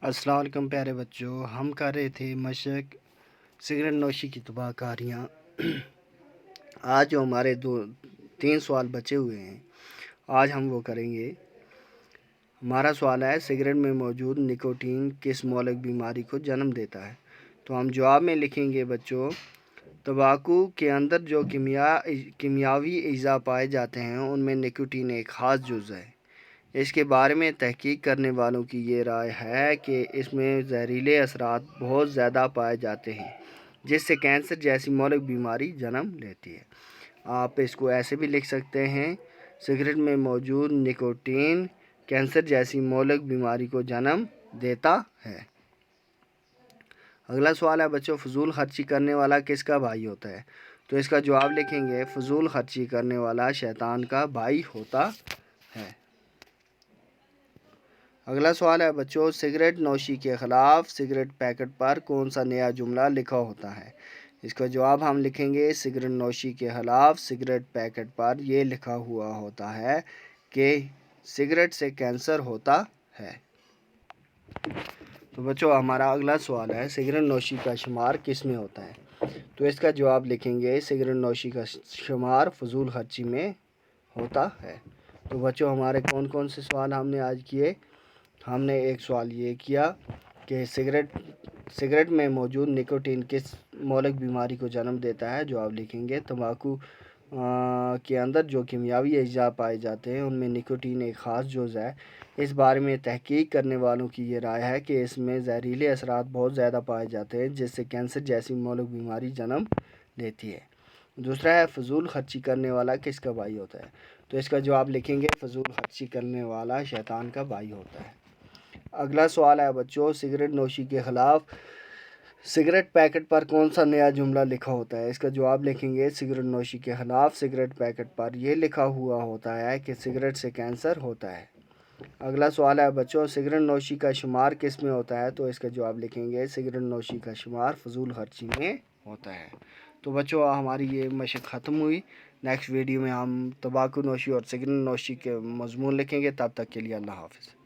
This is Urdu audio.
السلام علیکم پیارے بچوں، ہم کر رہے تھے مشق سگریٹ نوشی کی تباہ کاریاں۔ آج جو ہمارے تین سوال بچے ہوئے ہیں، آج ہم وہ کریں گے۔ ہمارا سوال ہے، سگریٹ میں موجود نکوٹین کس مہلک بیماری کو جنم دیتا ہے؟ تو ہم جواب میں لکھیں گے بچوں، تمباکو کے اندر جو کیمیاوی اجزاء پائے جاتے ہیں ان میں نکوٹین ایک خاص جزو ہے۔ اس کے بارے میں تحقیق کرنے والوں کی یہ رائے ہے کہ اس میں زہریلے اثرات بہت زیادہ پائے جاتے ہیں، جس سے کینسر جیسی مہلک بیماری جنم لیتی ہے۔ آپ اس کو ایسے بھی لکھ سکتے ہیں، سگریٹ میں موجود نکوٹین کینسر جیسی مہلک بیماری کو جنم دیتا ہے۔ اگلا سوال ہے بچوں، فضول خرچی کرنے والا کس کا بھائی ہوتا ہے؟ تو اس کا جواب لکھیں گے، فضول خرچی کرنے والا شیطان کا بھائی ہوتا ہے۔ اگلا سوال ہے بچوں، سگریٹ نوشی کے خلاف سگریٹ پیکٹ پر کون سا نیا جملہ لکھا ہوتا ہے؟ اس کا جواب ہم لکھیں گے، سگریٹ نوشی کے خلاف سگریٹ پیکٹ پر یہ لکھا ہوا ہوتا ہے کہ سگریٹ سے کینسر ہوتا ہے۔ تو بچوں ہمارا اگلا سوال ہے، سگریٹ نوشی کا شمار کس میں ہوتا ہے؟ تو اس کا جواب لکھیں گے، سگریٹ نوشی کا شمار فضول خرچی میں ہوتا ہے۔ تو بچوں ہمارے کون کون سے سوال ہم نے آج کیے؟ ہم نے ایک سوال یہ کیا کہ سگریٹ میں موجود نکوٹین کس مہلک بیماری کو جنم دیتا ہے؟ جواب لکھیں گے، تمباکو کے اندر جو کیمیاوی اجزاء پائے جاتے ہیں ان میں نکوٹین ایک خاص جزو ہے۔ اس بارے میں تحقیق کرنے والوں کی یہ رائے ہے کہ اس میں زہریلے اثرات بہت زیادہ پائے جاتے ہیں، جس سے کینسر جیسی مہلک بیماری جنم لیتی ہے۔ دوسرا ہے، فضول خرچی کرنے والا کس کا بھائی ہوتا ہے؟ تو اس کا جواب لکھیں گے، فضول خرچی کرنے والا شیطان کا بھائی ہوتا ہے۔ اگلا سوال ہے بچوں، سگریٹ نوشی کے خلاف سگریٹ پیکٹ پر کون سا نیا جملہ لکھا ہوتا ہے؟ اس کا جواب لکھیں گے، سگریٹ نوشی کے خلاف سگریٹ پیکٹ پر یہ لکھا ہوا ہوتا ہے کہ سگریٹ سے کینسر ہوتا ہے۔ اگلا سوال ہے بچوں، سگریٹ نوشی کا شمار کس میں ہوتا ہے؟ تو اس کا جواب لکھیں گے، سگریٹ نوشی کا شمار فضول خرچی میں ہوتا ہے۔ تو بچوں ہماری یہ مشق ختم ہوئی۔ نیکسٹ ویڈیو میں ہم تمباکو نوشی اور سگریٹ نوشی کے مضمون لکھیں گے۔ تب تک کے لیے اللہ حافظ۔